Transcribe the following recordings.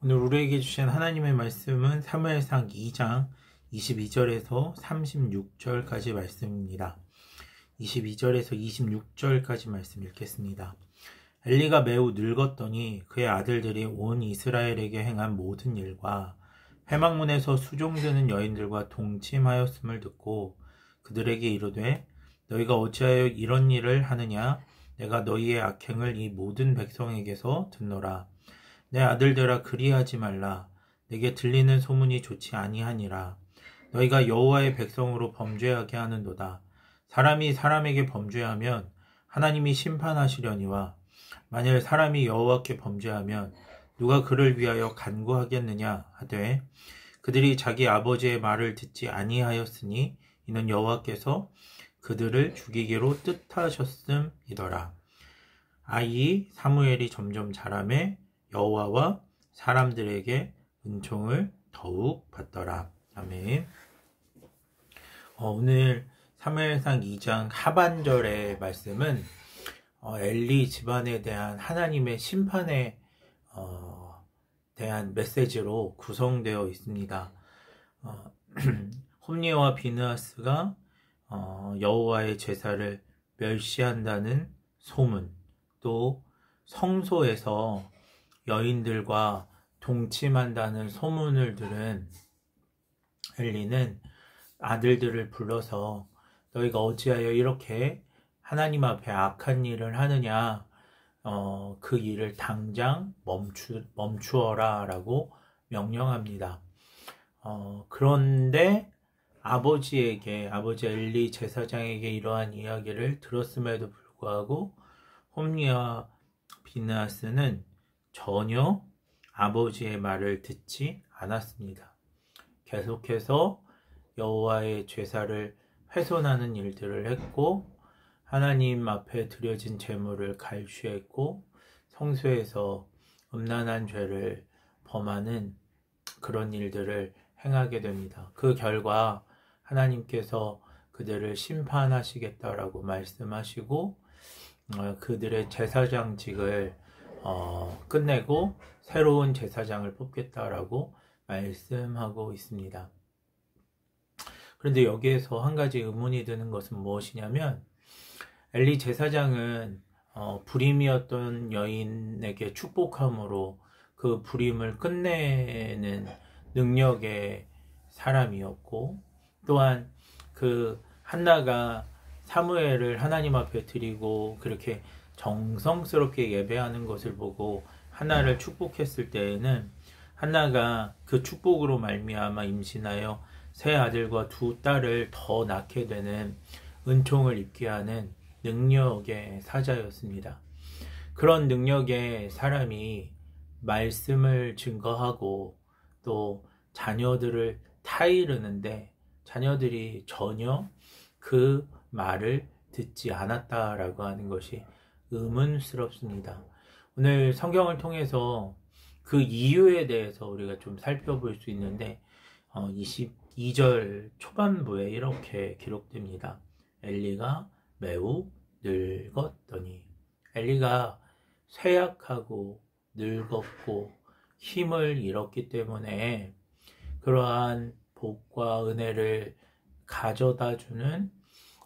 오늘 우리에게 주신 하나님의 말씀은 사무엘상 2장 22절에서 36절까지 말씀입니다. 22절에서 26절까지 말씀 읽겠습니다. 엘리가 매우 늙었더니 그의 아들들이 온 이스라엘에게 행한 모든 일과 회막문에서 수종드는 여인들과 동침하였음을 듣고 그들에게 이르되 너희가 어찌하여 이런 일을 하느냐? 내가 너희의 악행을 이 모든 백성에게서 듣노라. 내 아들들아 그리하지 말라. 내게 들리는 소문이 좋지 아니하니라. 너희가 여호와의 백성으로 범죄하게 하는도다. 사람이 사람에게 범죄하면 하나님이 심판하시려니와 만일 사람이 여호와께 범죄하면 누가 그를 위하여 간구하겠느냐 하되 그들이 자기 아버지의 말을 듣지 아니하였으니 이는 여호와께서 그들을 죽이기로 뜻하셨음이더라. 아이 사무엘이 점점 자라매 여호와와 사람들에게 은총을 더욱 받더라. 아멘. 오늘 사무엘상 2장 하반절의 말씀은 엘리 집안에 대한 하나님의 심판에 대한 메시지로 구성되어 있습니다. 홈리와 비느하스가 여호와의 제사를 멸시한다는 소문, 또 성소에서 여인들과 동침한다는 소문을 들은 엘리는 아들들을 불러서 너희가 어찌하여 이렇게 하나님 앞에 악한 일을 하느냐, 그 일을 당장 멈추어라 라고 명령합니다. 그런데 아버지 엘리 제사장에게 이러한 이야기를 들었음에도 불구하고 홈리와 비느하스는 전혀 아버지의 말을 듣지 않았습니다. 계속해서 여호와의 제사를 훼손하는 일들을 했고 하나님 앞에 드려진 제물을 갈취했고 성소에서 음란한 죄를 범하는 그런 일들을 행하게 됩니다. 그 결과 하나님께서 그들을 심판하시겠다라고 말씀하시고 그들의 제사장직을 끝내고 새로운 제사장을 뽑겠다라고 말씀하고 있습니다. 그런데 여기에서 한 가지 의문이 드는 것은 무엇이냐면 엘리 제사장은 불임이었던 여인에게 축복함으로 그 불임을 끝내는 능력의 사람이었고 또한 그 한나가 사무엘을 하나님 앞에 드리고 그렇게 정성스럽게 예배하는 것을 보고 한나를 축복했을 때에는 한나가 그 축복으로 말미암아 임신하여 세 아들과 두 딸을 더 낳게 되는 은총을 입게 하는 능력의 사자였습니다. 그런 능력의 사람이 말씀을 증거하고 또 자녀들을 타이르는데 자녀들이 전혀 그 말을 듣지 않았다라고 하는 것이 의문스럽습니다. 오늘 성경을 통해서 그 이유에 대해서 우리가 좀 살펴볼 수 있는데 22절 초반부에 이렇게 기록됩니다. 엘리가 매우 늙었더니 엘리가 쇠약하고 늙었고 힘을 잃었기 때문에 그러한 복과 은혜를 가져다주는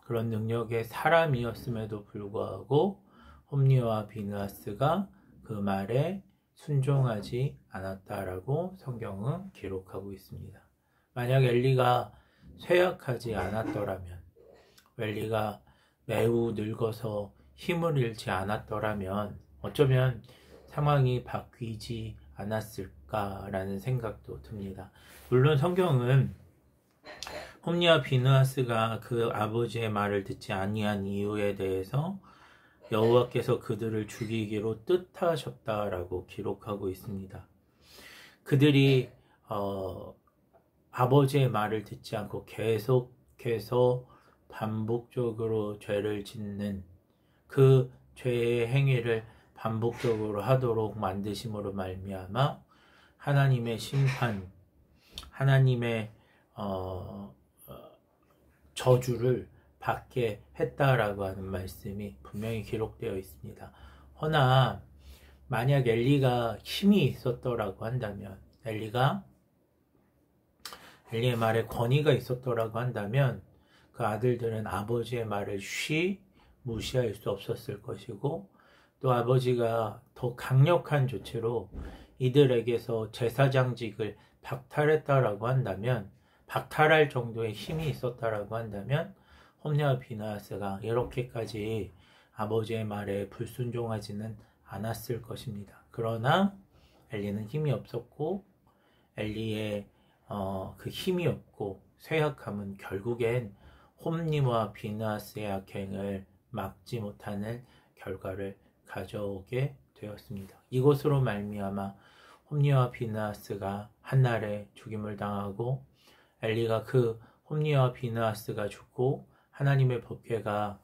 그런 능력의 사람이었음에도 불구하고 홈리와 비느하스가 그 말에 순종하지 않았다라고 성경은 기록하고 있습니다. 만약 엘리가 쇠약하지 않았더라면, 엘리가 매우 늙어서 힘을 잃지 않았더라면 어쩌면 상황이 바뀌지 않았을까라는 생각도 듭니다. 물론 성경은 홈리와 비느하스가 그 아버지의 말을 듣지 아니한 이유에 대해서 여호와께서 그들을 죽이기로 뜻하셨다라고 기록하고 있습니다. 그들이 아버지의 말을 듣지 않고 계속해서 반복적으로 죄를 짓는 그 죄의 행위를 반복적으로 하도록 만드심으로 말미암아 하나님의 심판, 하나님의 저주를 받게 했다라고 하는 말씀이 분명히 기록되어 있습니다. 허나 만약 엘리가 힘이 있었더라고 한다면, 엘리의 말에 권위가 있었더라고 한다면 그 아들들은 아버지의 말을 무시할 수 없었을 것이고, 또 아버지가 더 강력한 조치로 이들에게서 제사장직을 박탈했다라고 한다면, 박탈할 정도의 힘이 있었다라고 한다면 홈리와 비느하스가 이렇게까지 아버지의 말에 불순종하지는 않았을 것입니다. 그러나 엘리는 힘이 없었고, 엘리의 그 힘이 없고 쇠약함은 결국엔 홈리와 비느하스의 악행을 막지 못하는 결과를 가져오게 되었습니다. 이것으로 말미암아 홈리와 비느하스가 한날에 죽임을 당하고, 엘리가 그 홈리와 비느하스가 죽고 하나님의 법궤가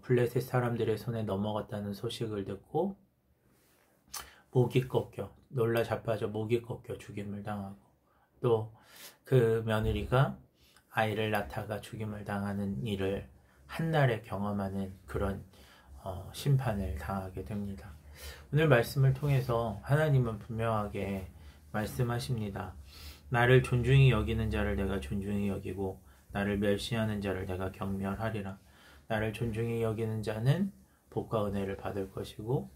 블레셋 사람들의 손에 넘어갔다는 소식을 듣고 목이 꺾여, 놀라 자빠져 목이 꺾여 죽임을 당하고, 또 그 며느리가 아이를 낳다가 죽임을 당하는 일을 한날에 경험하는 그런 심판을 당하게 됩니다. 오늘 말씀을 통해서 하나님은 분명하게 말씀하십니다. 나를 존중히 여기는 자를 내가 존중히 여기고 나를 멸시하는 자를 내가 경멸하리라. 나를 존중히 여기는 자는 복과 은혜를 받을 것이고,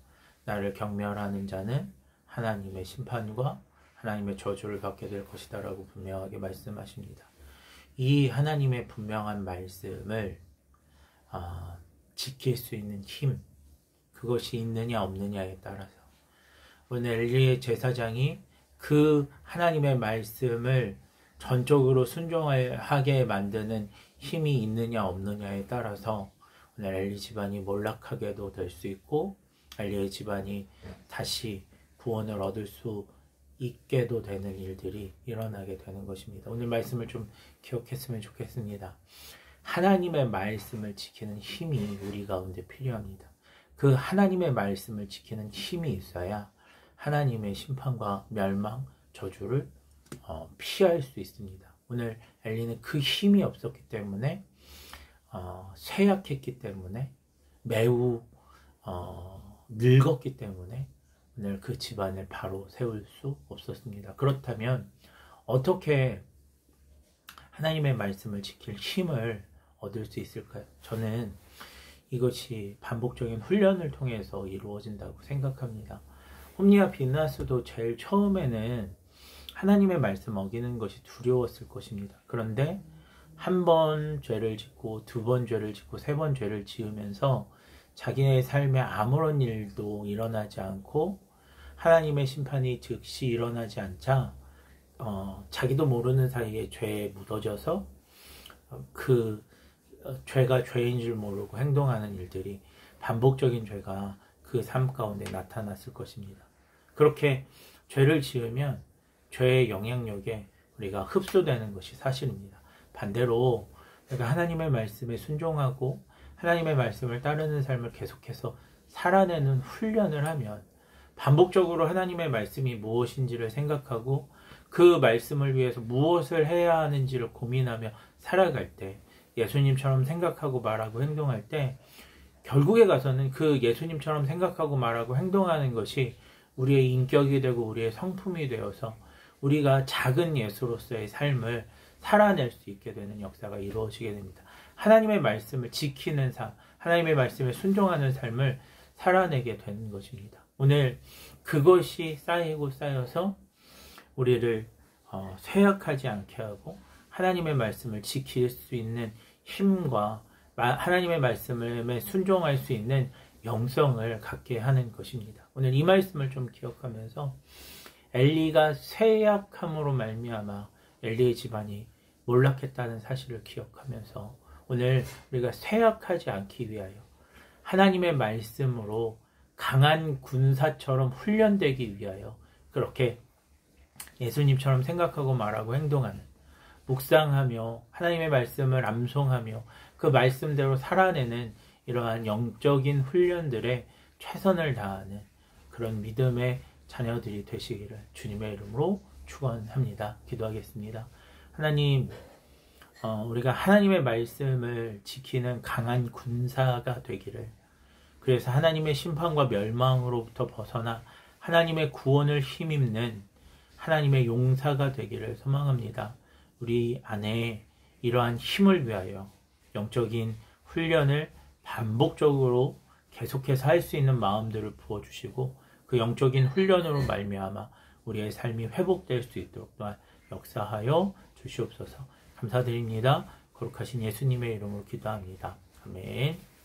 나를 경멸하는 자는 하나님의 심판과 하나님의 저주를 받게 될 것이다 라고 분명하게 말씀하십니다. 이 하나님의 분명한 말씀을 지킬 수 있는 힘, 그것이 있느냐 없느냐에 따라서 오늘 엘리의 제사장이 그 하나님의 말씀을 전적으로 순종하게 만드는 힘이 있느냐 없느냐에 따라서 오늘 엘리 집안이 몰락하게도 될 수 있고, 엘리의 집안이 다시 구원을 얻을 수 있게도 되는 일들이 일어나게 되는 것입니다. 오늘 말씀을 좀 기억했으면 좋겠습니다. 하나님의 말씀을 지키는 힘이 우리 가운데 필요합니다. 그 하나님의 말씀을 지키는 힘이 있어야 하나님의 심판과 멸망, 저주를 피할 수 있습니다. 오늘 엘리는 그 힘이 없었기 때문에, 쇠약했기 때문에, 매우 늙었기 때문에 오늘 그 집안을 바로 세울 수 없었습니다. 그렇다면 어떻게 하나님의 말씀을 지킬 힘을 얻을 수 있을까요? 저는 이것이 반복적인 훈련을 통해서 이루어진다고 생각합니다. 홈리와 비느하스도 제일 처음에는 하나님의 말씀 어기는 것이 두려웠을 것입니다. 그런데 한 번 죄를 짓고, 두 번 죄를 짓고, 세 번 죄를 지으면서 자기의 삶에 아무런 일도 일어나지 않고 하나님의 심판이 즉시 일어나지 않자 자기도 모르는 사이에 죄에 묻어져서 그 죄가 죄인 줄 모르고 행동하는 일들이, 반복적인 죄가 그 삶 가운데 나타났을 것입니다. 그렇게 죄를 지으면 죄의 영향력에 우리가 흡수되는 것이 사실입니다. 반대로 우리가 하나님의 말씀에 순종하고 하나님의 말씀을 따르는 삶을 계속해서 살아내는 훈련을 하면, 반복적으로 하나님의 말씀이 무엇인지를 생각하고 그 말씀을 위해서 무엇을 해야 하는지를 고민하며 살아갈 때, 예수님처럼 생각하고 말하고 행동할 때, 결국에 가서는 그 예수님처럼 생각하고 말하고 행동하는 것이 우리의 인격이 되고 우리의 성품이 되어서 우리가 작은 예수로서의 삶을 살아낼 수 있게 되는 역사가 이루어지게 됩니다. 하나님의 말씀을 지키는 삶, 하나님의 말씀에 순종하는 삶을 살아내게 되는 것입니다. 오늘 그것이 쌓이고 쌓여서 우리를 쇠약하지 않게 하고 하나님의 말씀을 지킬 수 있는 힘과 하나님의 말씀에 순종할 수 있는 영성을 갖게 하는 것입니다. 오늘 이 말씀을 좀 기억하면서 엘리가 쇠약함으로 말미암아 엘리의 집안이 몰락했다는 사실을 기억하면서 오늘 우리가 쇠약하지 않기 위하여 하나님의 말씀으로 강한 군사처럼 훈련되기 위하여 그렇게 예수님처럼 생각하고 말하고 행동하는, 묵상하며 하나님의 말씀을 암송하며 그 말씀대로 살아내는 이러한 영적인 훈련들에 최선을 다하는 그런 믿음의 자녀들이 되시기를 주님의 이름으로 축원합니다. 기도하겠습니다. 하나님, 우리가 하나님의 말씀을 지키는 강한 군사가 되기를, 그래서 하나님의 심판과 멸망으로부터 벗어나 하나님의 구원을 힘입는 하나님의 용사가 되기를 소망합니다. 우리 안에 이러한 힘을 위하여 영적인 훈련을 반복적으로 계속해서 할 수 있는 마음들을 부어주시고 그 영적인 훈련으로 말미암아 우리의 삶이 회복될 수 있도록 또한 역사하여 주시옵소서. 감사드립니다. 거룩하신 예수님의 이름으로 기도합니다. 아멘.